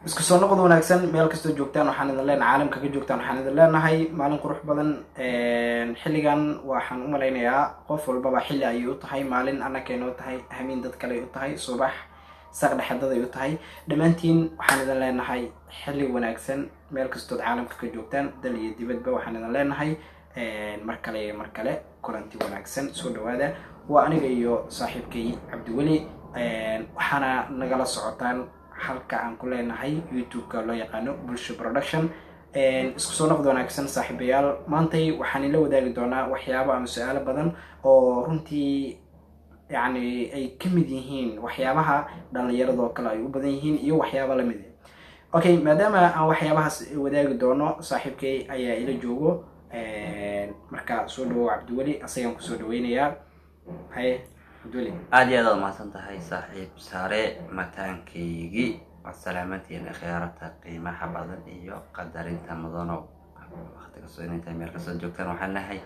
isku soo noqod wanaagsan meel kastoo joogtaan waxaan idin leenahay caalamka ka joogtaan waxaan idin leenahay maalin qurux badan xilligan waxaan u malaynayaa qof walbaba xilli ayay u tahay maalin annakeenay u tahay hamiin dad kale u tahay subax saq dhexdad ay u tahay dhammaantiin waxaan idin leenahay xilli wanaagsan meel kastood caalamka ka joogtaan dal iyo dibadba waxaan idin leenahay mar kale kulanti wanaagsan soo dhawaada waa aniga iyo saaxiibkay Cabdiweli waxaana nagala socotaan halka aan ku leenahay YouTube-ka loo yaqaano Bulsho Production isku soo noqod wanaagsan saaxiibayaal maantay waxaan la wadaagi doonaa waxyaabo ama su'aalo badan oo runtii yani ay kamid yihiin waxyaabaha dhalinyarada oo kale ay u badan yihiin iyo waxyaabo la mid ah okay maadaama aan waxyaabahaas wadaagi doono saaxiibkay ayaa ila joogo marka soo dhawo Cabdiweli asagan ku soo dhaweynayaa hay Cabdiweli aad iyo aad mahadsan tahay saaxiib sare mataankaygi salaamatiin khiyaarata qiimaha badan iyo qadarinta mudano waqtiga soo inta meel ka soo joogtaan waxaan lahay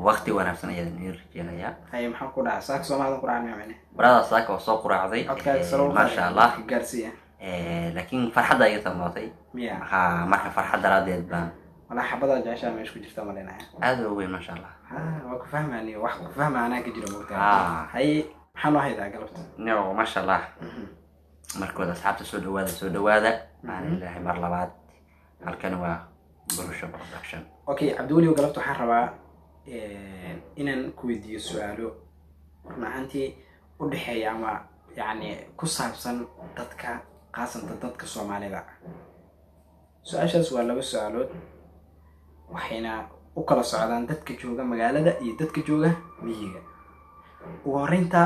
waqti wanaagsan ayaan idin rajeynayaa hay maxaan ku dhahay saak Soomaaliya quraan macne barada saaka oo soo quraacday ma sha Allah gaarsiya laakiin farxad ay tamatay ha marka farxad daradeed baan wala xabada jaasha meesha ku jirta maleenaya aad u weyn ma sha Allah waa ku fahmaani wax ku fahmaana ka jiro moogtaa hay maxaan u haydaa galabta no ma sha Allah markooda asxaabta soo dhawaada aan ilaahay mar labaad halkan waa Bulsho Production okay Cabdiweli galabta waxaan rabaa inaan ku weydiiyo su'aalo runtii u dhaxeeya ama yani ku saabsan dadka qaasanta dadka Soomaalida su'aashaas waa laba su'aalood waxayna u kala socdaan dadka jooga magaalada iyo dadka jooga miyiga ugu horeynta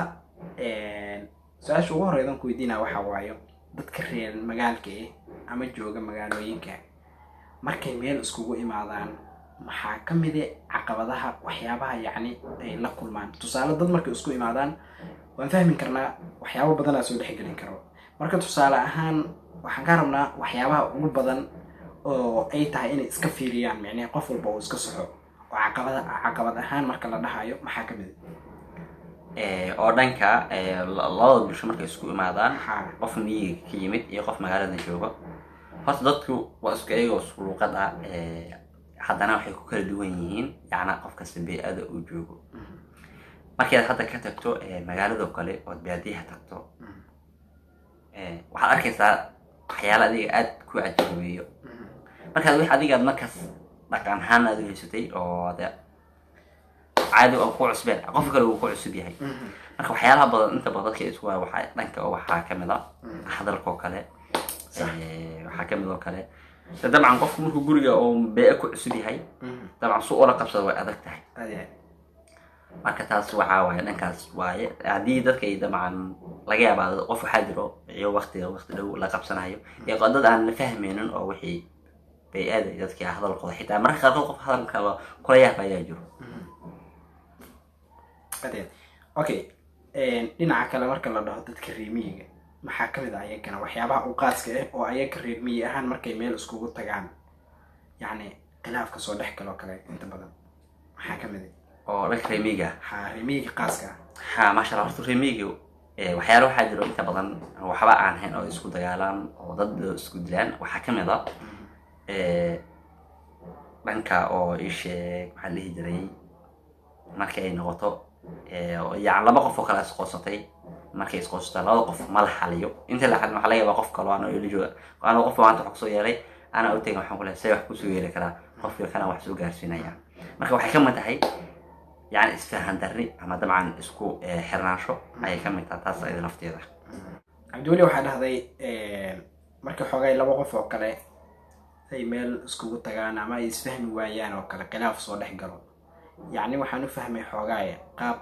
su'aasha ugu horeydan ku weydiinaa waxa waayo dadka reer magaalka ama jooga magaalooyinka markay meel iskugu imaadaan maxaa kamid ah caqabadaha waxyaabaha yani ay la kulmaan tusaale dad markay isku imaadaan waan fahmi karnaa waxyaabo badan soo dhaxgelin karo marka tusaale ahaan waxaan ka rabnaa waxyaabaha ugu badan oo ay tahay inay iska fiiriyaan macnaheedu qof walba uu iska saxo oo caqabad ahaan marka la dhahayo maxaa kamid oo dhanka labada bulsho markay isku imaadaan qof miyiga ka yimid iyo qof magaalada jooga horta dadku waa isku eego isku luqad ah haddana waxay ku kala duwan yihiin yacni qof kasta beecada uu joogo markii aad hadda ka tagto magaalada kale oo baadiyaha tagto waxaad arkaysaa waxyaalo adiga aad ku cajabiyo markaad wax adiga markaas dhaqan ahaan aad u haysatay oo caadi oo ku cusbeen qof kale uu ku cusub yahay marka waxyaalaha badan inta badan dadka isku waxa dhanka waxaa kamid ah hadalka oo kale waxaa kamid oo kale dabcan qofku markuu guriga oo beec ku cusub yahay dabcan soo ula qabsado way adag tahay marka taas waxa waaye dhankaas waaye hadii dadka ay dabcan laga yaabaa qof waxa jiro iyo waqti dhow la qabsanayo iyo qodad aan la fahmeynin oo wixii beecada dadka hadalkooda xitaa marka qaar qof hadalka kula yaabaya jiro okay dhinaca kale marka la dhaho dadka reer miyiga maxaa kamid ah ayagana waxyaabaha u qaaska ah oo ayaga reer miyi ahaan markay meel iskugu tagaan yani khilaafka soo dhex galo kale inta badan maxaa kamid ah oo dadka reer miyiga reer miyiga qaaska ma sha Allah reer miyiga waxyaalo waxaa jiro inta badan waxba aan ahayn oo isku dagaalaan oo dad isku dilaan waxaa kamid ah dhanka oo isheeg maxaa la jiray markay noqoto يعني لما قف وكلا اسقوستay markay isqoostaa laba qof ma la xaliyo inta la xalin waxa laga yaabaa qof kale oo aan ila jooga aan qof maanta wax soo yeelay ana u tagay waxaan ku leeyahay wax ku soo yeelay kara qof kana wax soo gaarsiinaya marka waxay kamid tahay yani isfahan darri ama dabcan isku xirnaansho ay kamid tahay taas ay lafteeda Cabdiweli waxa dhahday markay xoogay laba qof oo kale ay meel iskugu tagaan ama ay isfahmi waayaan oo kale khilaaf soo dhex galo يعني waxaan u fahmay xoogay qaab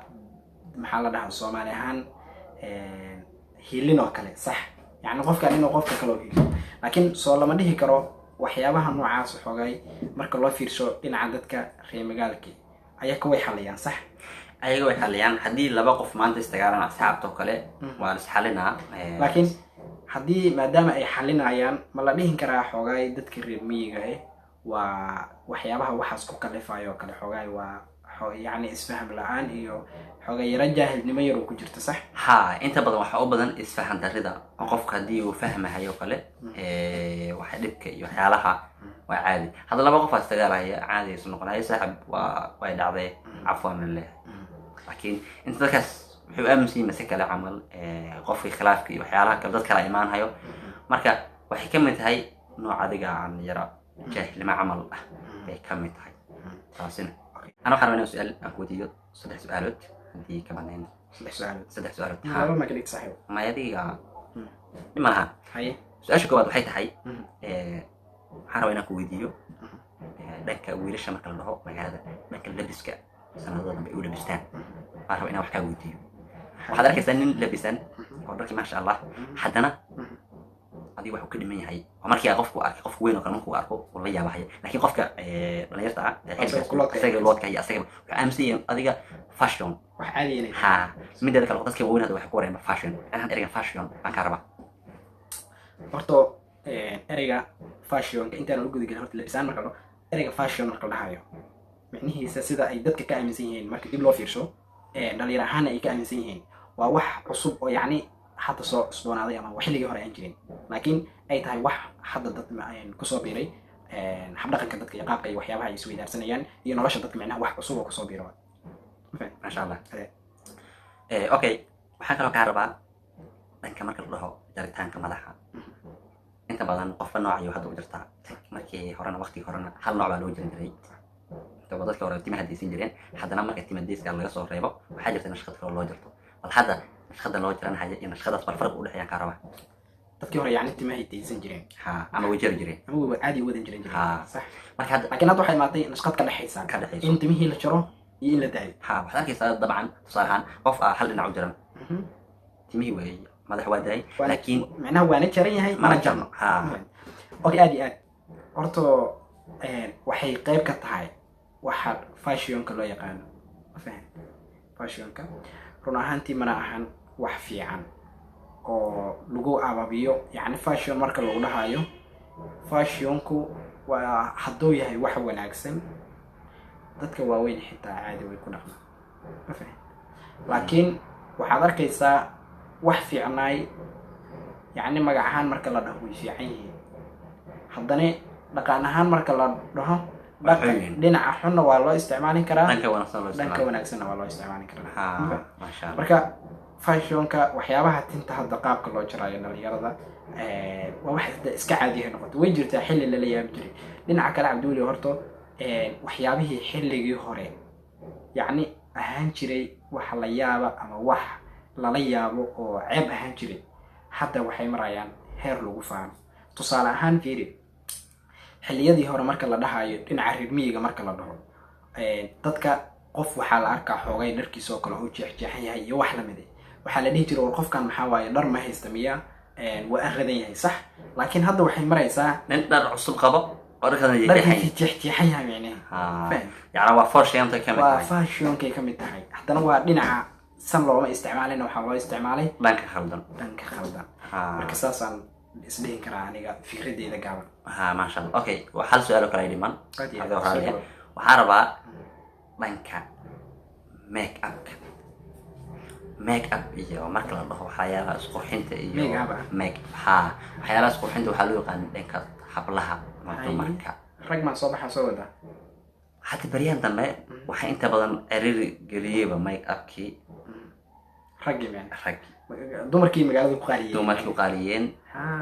maxaa la dhahaa Soomaali ahaan hiilin oo kale sax yani qofka inuu qofka kale hiilo laakiin soo lama dhihi karo waxyaabaha noocaas xoogay marka loo fiirsho dhinaca dadka reer magaalka ayaga way xaliyaan sax ayaga way xaliyaan hadii laba qof maanta istagaalaan asxaabta kale waa is xalinaa laakiin hadii maadaama ay xalinayaan ma la dhihin karaa xoogay dadka reer miyiga waa waxyaabaha waxaas ku kalifayo kale xoogay waa يعني isfaham la'aan iyo xoga yara jaahilnimo yar oo ku jirta sax ha inta badan waxa u badan isfahan darida oo qofka hadii uu fahmayo kale waxa dhibka iyo waxyaalaha waa caadi hada laba qof astagaalaya caadi isoo noqonaya saaxib waa dhacday afwan leh laakiin inta dadkaas wuxuu aaminsan yahay kala camal qofka khilaafka iyo waxyaalaha kale dad kala iimaanayo marka waxay ka mid tahay nooc adiga aan yara jaahilnimo camal ah ay ka mid tahay taasina أنا waxaan rabaa su'aal aan ku weydiiyo 3 su'aalood hadii ka banaan 3 su'aalood laba ma kaliya saxiib ma yadiga dhimaha haye su'aasha koowaad waxay tahay waxaan rabaa inaan ku weydiiyo dhanka wiilasha marka la dhaho magaalada dhanka labiska sanadada dambe u labistaan waxaan rabaa inaan wax ka weydiiyo waxaad arkaysaa nin labisan oo dharkii ma sha Allah haddana adii wax uu ka dhiman yahay markii qofku arkay qof weyn oo kale markuu arko wala yaabahay laakiin qofka dhalinyarta ah isaga loodka iyo asaga waxa aaminsan adiga fashion wax caadi inay ha midda kale dadka weyn hada wax ku wareema fashion aan ereyga fashion aan ka rabaa horto ereyga fashion intaan u gudagelin horta labisaan marka ereyga fashion marka la dhahayo macnihiisa sida ay dadka ka aaminsan yihiin marka dib loo fiirsho dhalinyar ahaan ay ka aaminsan yihiin waa wax cusub oo yacni حتى صون هذا يعني وحلي هراء إنجلين لكن أي تهاي وح حد ضد كصابيري حبنا كان كدت يقاق أي وحيابها يسوي درسنيان ينرش ضد معناه وح أصوب كصابيري ما شاء الله أوكي وحكى له كهرباء لأن كمان كله جريتان كملاحة أنت بدن قف النوع يهدو جرتها مركي هرنا وقتي هرنا هل نوع بالو جري تبغى تذكر تيم هديسين جرين حدا لما كتيم هديس قال له يصور ريبه وحاجة نشخط في الله جرته والحدا نشخد لو جران حاجة نشخد أصبر فرق ولا حياة كهرباء تذكر يعني أنت ما هي تيزن جرين ها أما وجر جرين هو عادي ودن جرين ها صح لكن لكن هذا حي معطي نشخد كله حيسان كله حيسان أنت مهي لشرو يلا داعي ها وحنا كيس طبعا صراحة قف حل نعجرن تمي وي ما هو داعي لكن معناه وانا جرين هاي ما نجرن ها أوكي عادي أرتو waxay qayb ka tahay waxa fashionka loo yaqaan faham fashionka run ahaantii mana ahan wax fiican oo lagu ababiyo yani fashion marka lagu dhahayo fashionku waa hadduu yahay wax wanaagsan dadka waaweyn xitaa caadi way ku dhaqmaan faham laakiin waxaad arkaysaa wax fiicnaay yani magac ahaan marka la dhaho way fiican yihiin haddana dhaqan ahaan marka la dhaho dhinaca xunna waa loo isticmaali karaa dhanka wanaagsanna waa loo isticmaali karaa marka fashionka waxyaabaha tinta hadda qaabka loo jaraayo dhalinyarada waa wax iska caadiya noqoto way jirtaa xilli lala yaabi jiray dhinaca kale cabdiweli horto waxyaabihii xilligii hore yacni ahaan jiray wax la yaaba ama wax lala yaabo oo ceeb ahaan jiray hadda waxay marayaan heer lagu faano tusaale ahaan fiiri xilliyadii hore marka la dhahayo dhinaca reer miyiga marka la dhaho dadka qof waxaa la arkaa xoogay dharkiisa oo kale oo jeexjeexan yahay iyo wax la mid ah waxaa la dhihi jiray war qofkan maxaa waaye dhar ma haysta miya waa aradan yahay sax laakiin hadda waxay maraysaa nin dhar cusub qabo oo dharkan jeexjeexan yahay macnaheedu yani waa fashion-ka ka mid tahay waa fashion-ka ka mid tahay haddana waa dhinaca san looma isticmaalin waxaa loo isticmaalay dhanka khaldan marka saasaan isdhihin karaa aniga fikradeyda gaaban ما شاء الله اوكي وحل سؤال كلا يدمان waxaan rabaa dhanka make up iyo marka la dhaho waxyaalaha isqurxinta iyo waxyaalaha isqurxinta waxaa loo yaqaan dhanka hablaha ama dumarka rag ma soo baxa soo wada hadda bariyaan dambe waxaa inta badan eriri geliyeyba make upkii raggi dumarkii magaalada ku qaariyeen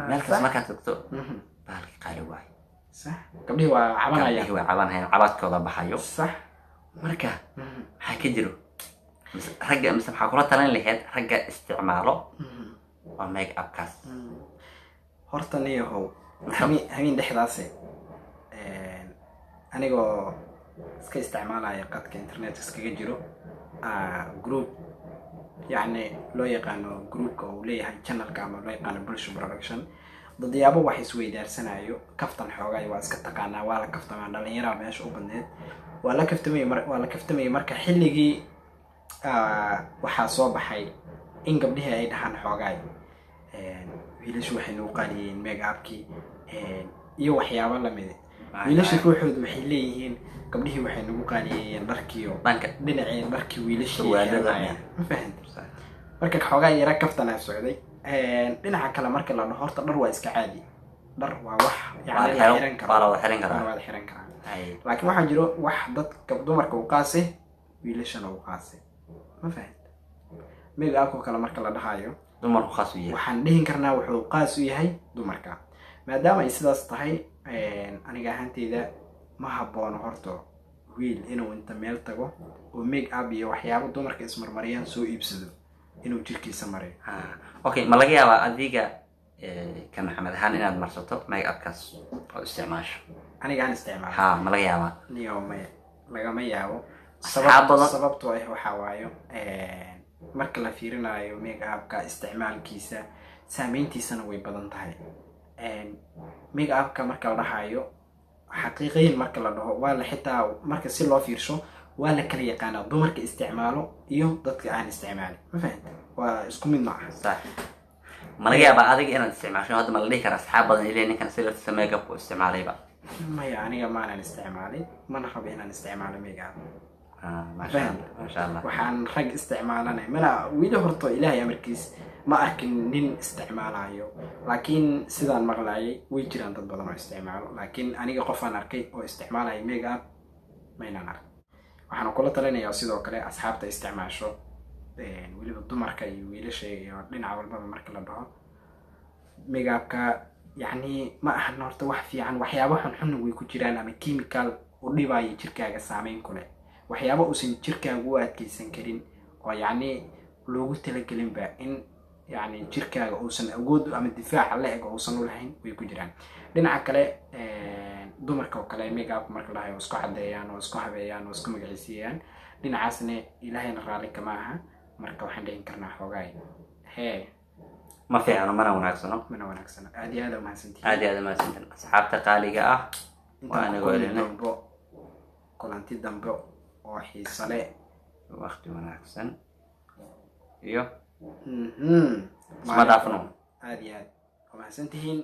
meel kas markaad tagto baalki qaali waay صح قبليه وعبانايا هو عبانايا عبادكودا baxayo صح marka waxa ka jiro ragga mise waxa kula talan lahayd ragga isticmaalo waa make up kaas horta niyahow habeen dhexdaas anigoo iska isticmaalaya qadka internet iskaga jiro group يعني loo yaqaano groupka oo leeyahay channelka ama loo yaqaano bulsho production dadyaabo wax isweydaarsanaayo kaftan xoogay waa iska taqaanaa waa la kaftamaa dhalinyarada meesha u badneed waa la kaftamay marka xilligii waxaa soo baxay in gabdhihii ay dhahaan xoogay wiilashu waxay noo qaadiyeen make upkii iyo waxyaabo la mid wiilasha ruuxoodu waxay leeyihiin gabdhihii waxay nagu qaaliyeeyeen dharkiyo dhanka dhinacii dharkii wiilashii Surwaalada. ma fahanti marka xoogaa yara kaftana socday dhinaca kale marka la dhaho horta dhar waa iska caadi dhar waa wax yani la xiran karo waa la xiran karaa waa la xiran karaa Ay, laakiin waxaa jiro wax dadka dumarka u qaase wiilashana u qaase ma fahanti mega ako kale marka la dhahayo dumarku khaas u yahay waxaan dhihin karnaa wuxuu qaas u yahay dumarka maadaama ay sidaas tahay aniga ahaanteyda ma haboono horta wiil inuu inta meel tago oo make up iyo waxyaabo dumarka ismarmariyaan soo iibsado inuu jirkiisa mariyo okay ma laga yaabaa adiga kan maxamed ahaan inaad marsato make upkaas oo isticmaasho aniga aan isticmaalo ha ma laga yaabaa niyo lagama yaabo Asxaab badan. sababtoo ah waxaa waayo marka la fiirinayo make upka isticmaalkiisa saameyntiisana way badan tahay make upka marka la dhahayo xaqiiqiyin marka la dhaho waa la xitaa marka si loo fiirsho waa la kala yaqaanaa dumarka isticmaalo iyo dadka aan isticmaalin ma fahanta waa isku mid ma aha sax ma laga yaabaa adiga inaad isticmaasho hadda ma la dhihi karaa asxaab badan ilaa ninkan si laftiisa make up u isticmaalayba maya aniga maanan isticmaalin mana rabo inaan isticmaalo make up maasha allah waxaan rag isticmaalanay mana wili horto ilaahay amarkiis ma arkin nin isticmaalayo laakiin sidaan maqlaayay way jiraan dad badan oo isticmaalo laakiin aniga qofaan arkay oo isticmaalaya make up maynaan ark waxaan kula talinayaa sidoo kale asxaabta isticmaasho weliba dumarka iyo wiilasha iyo dhinac walbaba marka la dhaho make upka yani ma ahan horta wax fiican waxyaabo xunxun way ku jiraan ama chemical u dhibaayo jirkaaga saameyn ku leh waxyaabo uusan jirkaaga u adkeysan karin oo yani loogu talagelinba in yani jirkaaga uusan awood ama difaaca la eg uusan u lahayn way ku jiraan dhinaca kale dumarka oo kale make up marka la dhahayo isku cadeeyaan oo isku habeeyaan oo isku magaciisiyaan dhinacaasna ilaahayna raalli kama aha marka waxaan dhihin karnaa xoogaay hee ma fiicano mana wanaagsano mana wanaagsano aad iyo aad u mahadsantihiin aad iyo aad mahadsantan asxaabta qaaliga ah waa anigo elina kulanti dambe oo xiiso leh waqti wanaagsan iyo isma dhaafno aad iyo aad u mahadsantihiin